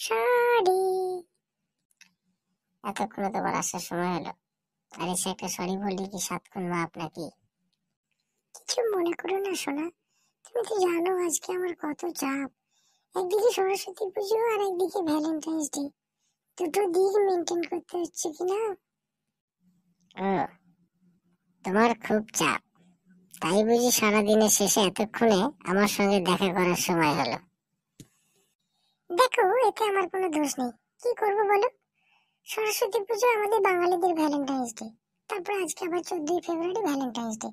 Sorry. এতক্ষণে তোমার আসার সময় হলো, আর এসে একটা সরি বললি কি 7 খুন মাপ নাকি? কিছু মনে করো না সোনা, তুমি তো জানো আজকে আমার কত চাপ। একদিকে সরস্বতী পুজো আর একদিকে ভ্যালেন্টাইন্স ডে, দুটো দিক মেনটেন করতে হচ্ছে কিনা। ও, তোমার খুব চাপ, তাই বুঝি সারাদিনের শেষে এতক্ষণে আমার সঙ্গে দেখা করার সময় হলো। দেখো, এতে আমার কোনো দোষ নেই। কি করবো বলো, সরস্বতী পুজো আমাদের বাঙালিদের ভ্যালেন্টাইন্স ডে, তারপর আজকে আবার 14ই ফেব্রুয়ারি ভ্যালেন্টাইন্স ডে।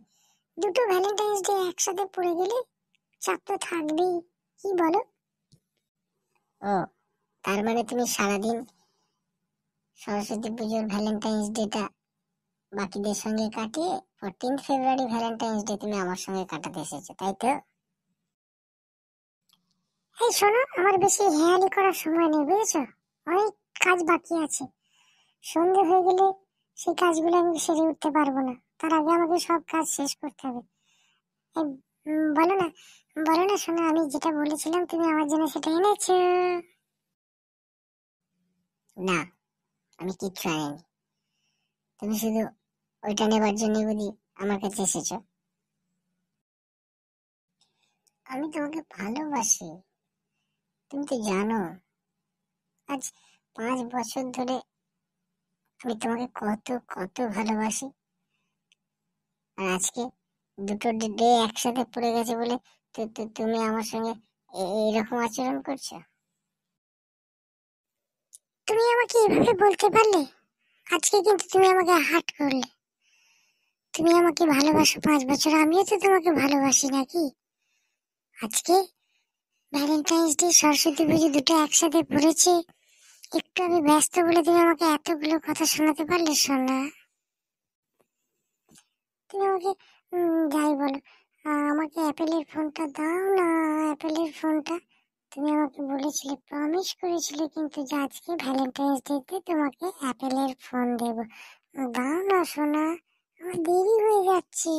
দুটো ভ্যালেন্টাইন্স ডে একসাথে পড়ে গেলে চাপ তো থাকবেই, কি বলো? ও, তার মানে তুমি সারাদিন সরস্বতী পুজোর ভ্যালেন্টাইন্স ডেটা বাকিদের সঙ্গে কাটিয়ে 14 ফেব্রুয়ারি ভ্যালেন্টাইন্স ডে তুমি আমার সঙ্গে কাটাতে এসেছো, তাই তো? এই শোনো, আমার বেশি হেয়ালি করার সময় নেই, বুঝেছো? অনেক কাজ বাকি আছে। সন্ধে হয়ে গেলে সেই কাজগুলো আমি সেরে উঠতে পারবো না, তার আগে আমাকে সব কাজ শেষ করতে হবে। এই, বলো না, বলো না শোনো, আমি যেটা বলেছিলাম তুমি আমার জন্য সেটা এনেছো? না, আমি কিচ্ছু আনিনি। তুমি শুধু ওইটা নেবার জন্য বুঝি আমার কাছে এসেছো। আমি তোমাকে ভালোবাসি, তুমি তো জানো। আজ 5 বছর ধরে আমি তোমাকে কত কত ভালোবাসি, আর আজকে দুটো ডে একসাথে পড়ে গেছে বলে তুমি আমার সঙ্গে এইরকম আচরণ করছো। তুমি আমাকে এভাবে বলতে পারলে? আজকে কিন্তু তুমি আমাকে হার্ট করলে। তুমি আমাকে ভালোবাসো 5 বছর, আমিও তো তোমাকে ভালোবাসি নাকি? আজকে ভ্যালেন্টাইন্স ডে সরস্বতী পুজো দুটো একসাথে পড়েছে, একটু আমি ব্যস্ত বলে তুমি আমাকে এতগুলো কথা শোনাতে পারলে সোনা? তুমি আমাকে যাই বলো, আমাকে অ্যাপেলের ফোনটা দাও না, অ্যাপেলের ফোনটা। তুমি আমাকে বলেছিলে, প্রমিস করেছিলে কিন্তু যে আজকে ভ্যালেন্টাইন্স ডেতে তোমাকে অ্যাপেলের ফোন দেব। দাও না সোনা, আমার দেরি হয়ে যাচ্ছে।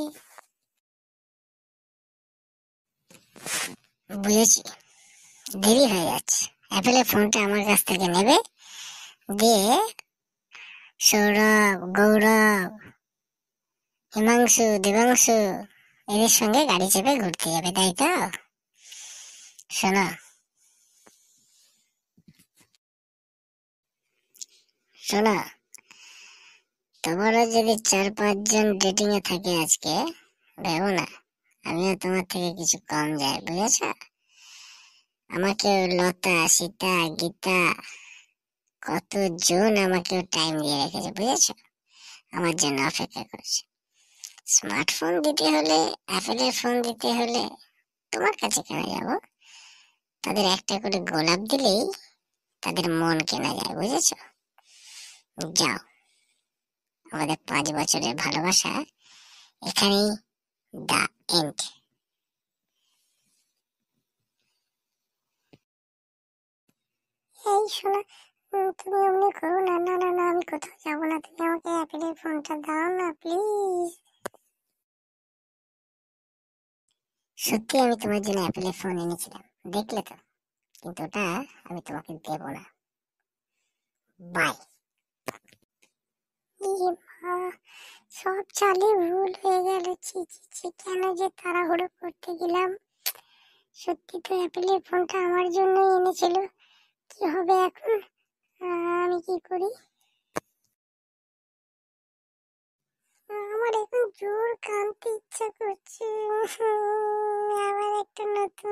বুঝেছি, দেরি হয়ে যাচ্ছে। অ্যাপেলের ফোনটা আমার কাছ থেকে নেবে, দিয়ে সৌরভ, গৌরব, হিমাংশু, দেবাংশু এদের সঙ্গে গাড়ি চেপে ঘুরতে যাবে, তাই তো? শোনো, শোনো, তোমারও যদি 4-5 জন ডেটিং এ থাকে আজকে, ভেবো না আমিও তোমার থেকে কিছু কম যাই, বুঝেছ? আমাকে লতা, সীতা, গীতা, কতজন আমাকেও টাইম দিয়ে রেখেছে, বুঝেছ? আমার জন্য অপেক্ষা করছে। স্মার্টফোন দিতে হলে, অ্যাপেলের ফোন দিতে হলে তোমার কাছে কেন যাব? তাদের একটা করে গোলাপ দিলেই তাদের মন কেনা যায়, বুঝেছ? যাও, আমাদের 5 বছরের ভালোবাসা এখানেই দা এন্ড। এই শোনো, তুমি অমনি করো না, না না না, আমি কোথাও যাবো না, তুমি আমাকে অ্যাপেলের ফোনটা দাও না প্লিজ। সত্যি আমি তোমার জন্য অ্যাপেলের ফোন এনেছিলাম, দেখলে তো, কিন্তু ওটা আমি তোমাকে দেবো না। বাই। ইয়ে মা, সব চালে ভুল হয়ে গেল, ছি ছি ছি, কেন যে তাড়াহুড়ো করতে গেলাম। সত্যি তো অ্যাপেলের ফোনটা আমার জন্যই এনেছিল, কি হবে এখন? আমি কি করি? আমার এখন জোর কানতে ইচ্ছা করছে, আবার একটা নতুন